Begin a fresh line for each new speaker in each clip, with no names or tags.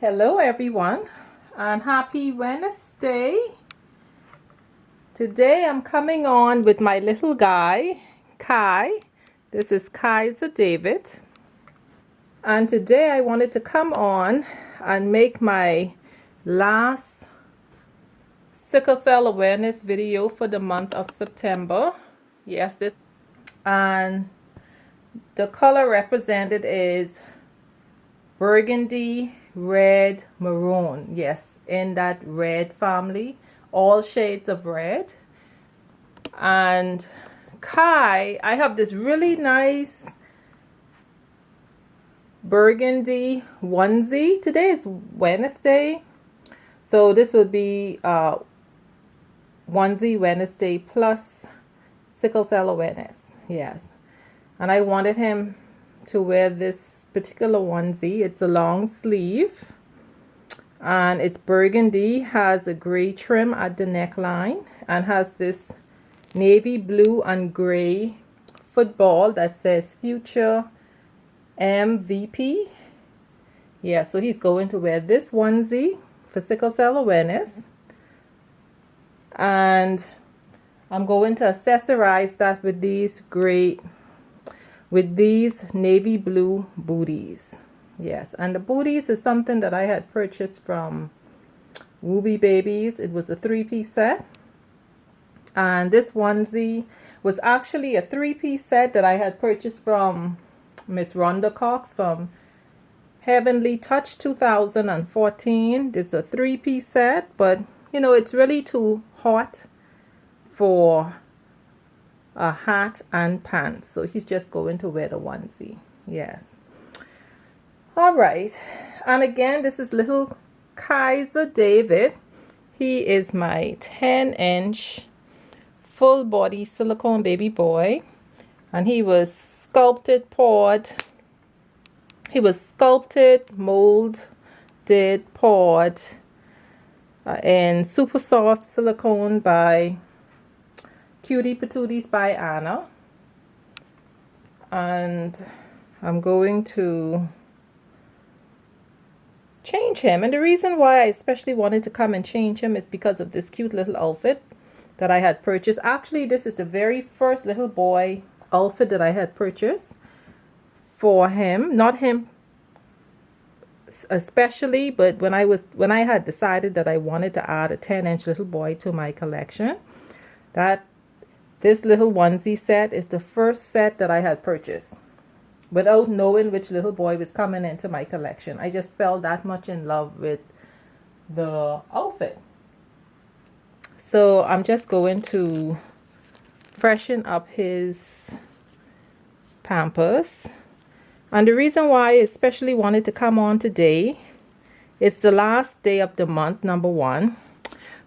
Hello everyone and happy Wednesday. Today I'm coming on with my little guy Kai. This is Kaiser David, and today I wanted to come on and make my last sickle cell awareness video for the month of September. Yes, this, and the color represented is burgundy, red, maroon. Yes, in that red family, all shades of red. And Kai, I have this really nice burgundy onesie. Today is Wednesday, so this will be Onesie Wednesday plus sickle cell awareness. Yes, and I wanted him to wear this particular onesie. It's a long sleeve and it's burgundy, has a gray trim at the neckline, and has this navy blue and gray football that says future MVP. Yeah, so he's going to wear this onesie for sickle cell awareness, and I'm going to accessorize that with these navy blue booties. Yes, and the booties is something that I had purchased from Wooby Babies. It was a 3-piece set, and this onesie was actually a 3-piece set that I had purchased from Miss Rhonda Cox from Heavenly Touch 2014. It's a 3-piece set, but you know, it's really too hot for a hat and pants, so he's just going to wear the onesie. Yes, all right. And again, this is little Kaiser David. He is my 10-inch full body silicone baby boy, and he was sculpted, molded, poured in super soft silicone by Cutie Patooties by Anna. And I'm going to change him, and the reason why I especially wanted to come and change him is because of this cute little outfit that I had purchased. Actually, this is the very first little boy outfit that I had purchased for him. Not him especially, but when I had decided that I wanted to add a 10-inch little boy to my collection, that this little onesie set is the first set that I had purchased without knowing which little boy was coming into my collection. I just fell that much in love with the outfit. So I'm just going to freshen up his Pampers. And the reason why I especially wanted to come on today, it's the last day of the month, number one.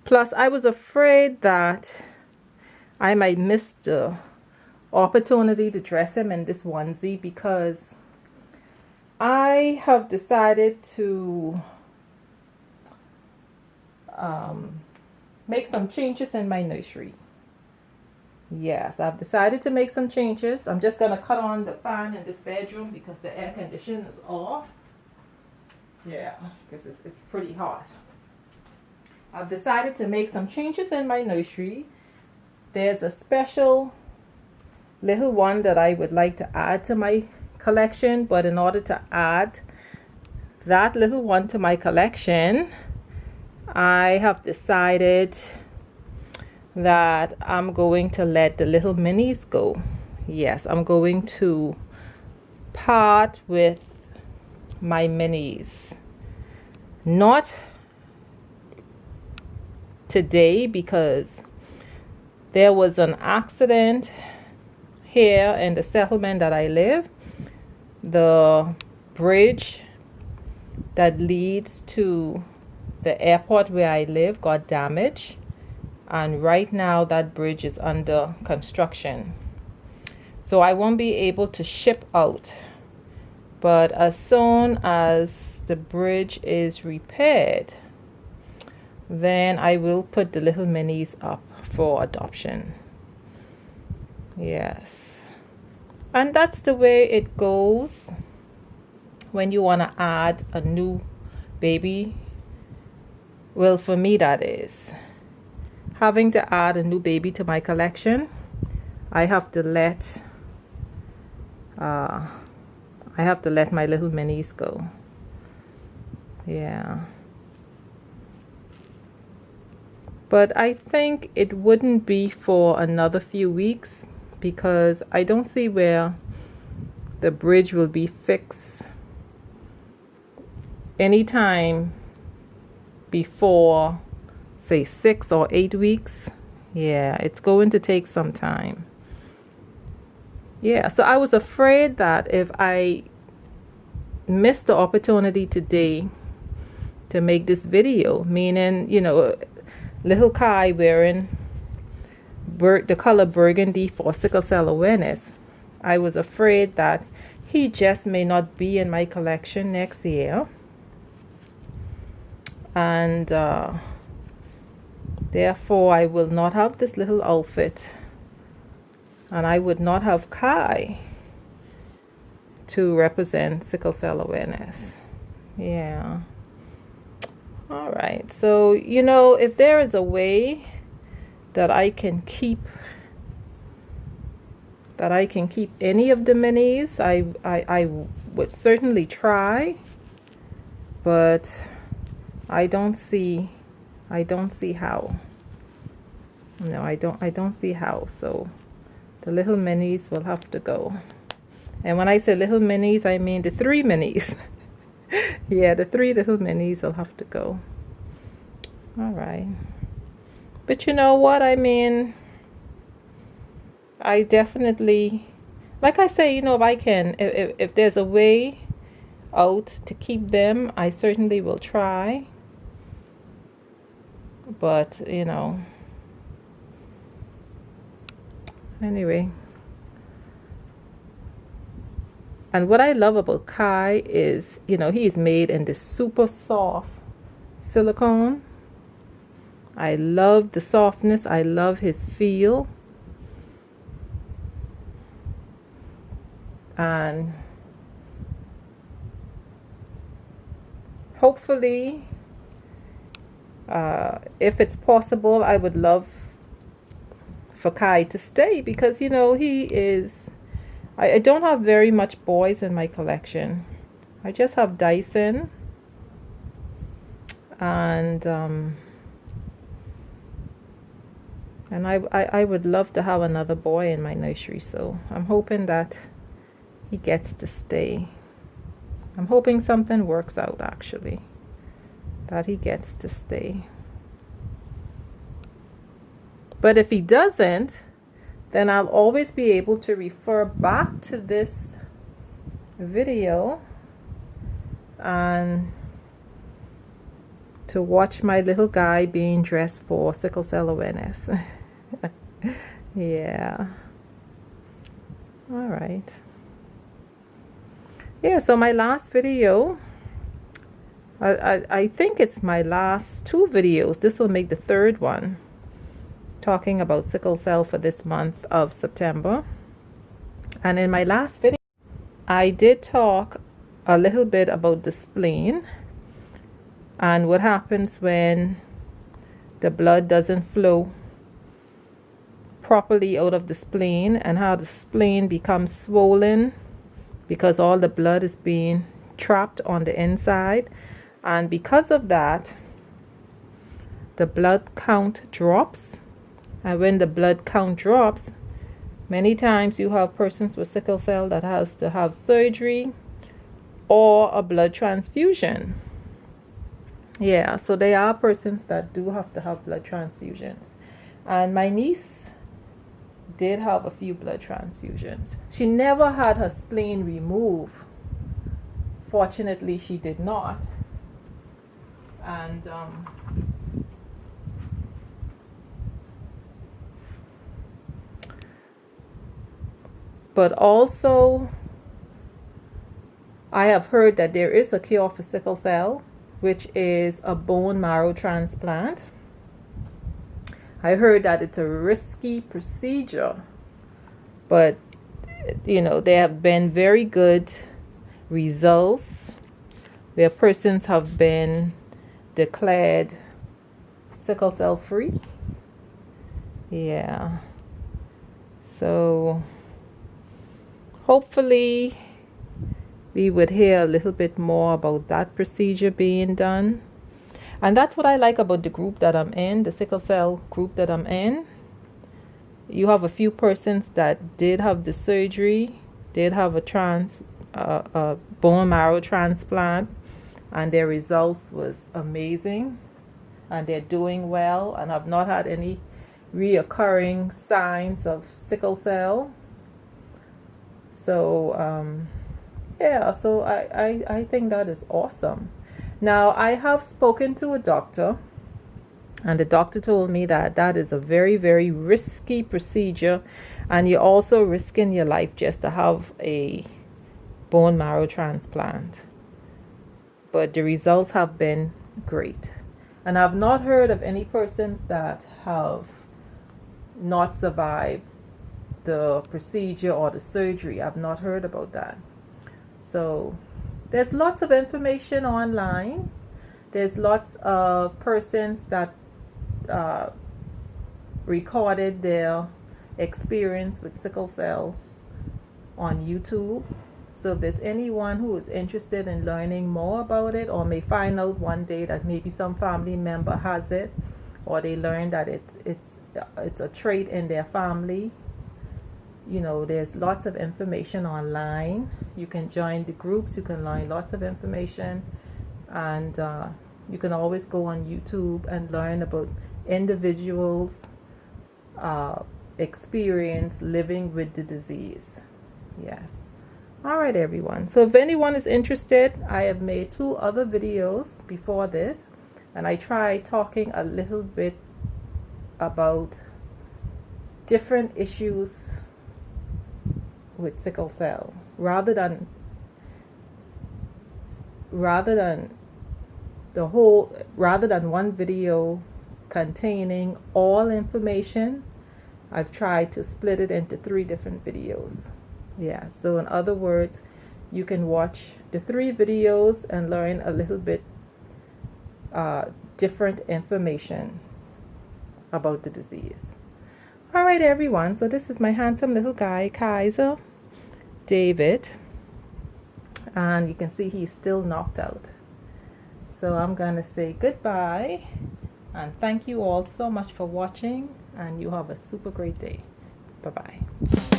Plus, I was afraid that I might miss the opportunity to dress him in this onesie, because I have decided to make some changes in my nursery. Yes, I've decided to make some changes. I'm just going to cut on the fan in this bedroom because the air conditioner is off. Yeah, because it's pretty hot. I've decided to make some changes in my nursery. There's a special little one that I would like to add to my collection, but in order to add that little one to my collection, I have decided that I'm going to let the little minis go. Yes, I'm going to part with my minis. Not today, because there was an accident here in the settlement that I live. The bridge that leads to the airport where I live got damaged, and right now that bridge is under construction, so I won't be able to ship out. But as soon as the bridge is repaired, then I will put the little minis up for adoption. Yes, and that's the way it goes when you want to add a new baby, well, for me that is, having to add a new baby to my collection, I have to let my little minis go. Yeah. But I think it wouldn't be for another few weeks, because I don't see where the bridge will be fixed anytime before, say, 6 or 8 weeks. Yeah, it's going to take some time. Yeah, so I was afraid that if I missed the opportunity today to make this video, meaning, you know, little Kai wearing the color burgundy for sickle cell awareness, I was afraid that he just may not be in my collection next year, and therefore I will not have this little outfit, and I would not have Kai to represent sickle cell awareness. Yeah. All right, so, you know, if there is a way that I can keep any of the minis, I would certainly try, but I don't see how. No, I don't see how. So the little minis will have to go. And when I say little minis, I mean the 3 minis. Yeah, the 3 little minis will have to go. All right. But you know what? I mean, I definitely, like I say, you know, if I can, if there's a way out to keep them, I certainly will try. But, you know, anyway. And what I love about Kai is, you know, he's made in this super soft silicone. I love the softness. I love his feel. And hopefully, if it's possible, I would love for Kai to stay, because, you know, he is, I don't have very much boys in my collection. I just have Dyson, and I would love to have another boy in my nursery, so I'm hoping that he gets to stay. I'm hoping something works out, actually, that he gets to stay. But if he doesn't, then I'll always be able to refer back to this video and to watch my little guy being dressed for sickle cell awareness. Yeah. All right. Yeah, so my last video, I think it's my last 2 videos. This will make the 3rd one, talking about sickle cell for this month of September. And in my last video, I did talk a little bit about the spleen and what happens when the blood doesn't flow properly out of the spleen, and how the spleen becomes swollen because all the blood is being trapped on the inside, and because of that the blood count drops. And when the blood count drops, many times you have persons with sickle cell that has to have surgery or a blood transfusion. Yeah, so there are persons that do have to have blood transfusions. And my niece did have a few blood transfusions. She never had her spleen removed. Fortunately, she did not. And but also, I have heard that there is a cure for sickle cell, which is a bone marrow transplant. I heard that it's a risky procedure, but, you know, there have been very good results where persons have been declared sickle cell free. Yeah. So hopefully we would hear a little bit more about that procedure being done. And that's what I like about the group that I'm in, the sickle cell group that I'm in. You have a few persons that did have the surgery, did have a bone marrow transplant, and their results was amazing, and they're doing well and have not had any reoccurring signs of sickle cell. So yeah, so I think that is awesome. Now, I have spoken to a doctor, and the doctor told me that that is a very, very risky procedure, and you're also risking your life just to have a bone marrow transplant. But the results have been great. And I've not heard of any persons that have not survived the procedure or the surgery. I've not heard about that. So there's lots of information online. There's lots of persons that recorded their experience with sickle cell on YouTube. So if there's anyone who is interested in learning more about it, or may find out one day that maybe some family member has it, or they learn that it's a trait in their family, you know, there's lots of information online. You can join the groups, you can learn lots of information, and you can always go on YouTube and learn about individuals' experience living with the disease. Yes. All right, everyone. So if anyone is interested, I have made 2 other videos before this, and I tried talking a little bit about different issues with sickle cell, rather than one video containing all information. I've tried to split it into 3 different videos. Yeah, so in other words, you can watch the 3 videos and learn a little bit different information about the disease. All right, everyone, so this is my handsome little guy, Kaiser David, and you can see he's still knocked out. So I'm gonna say goodbye, and thank you all so much for watching, and you have a super great day. Bye-bye.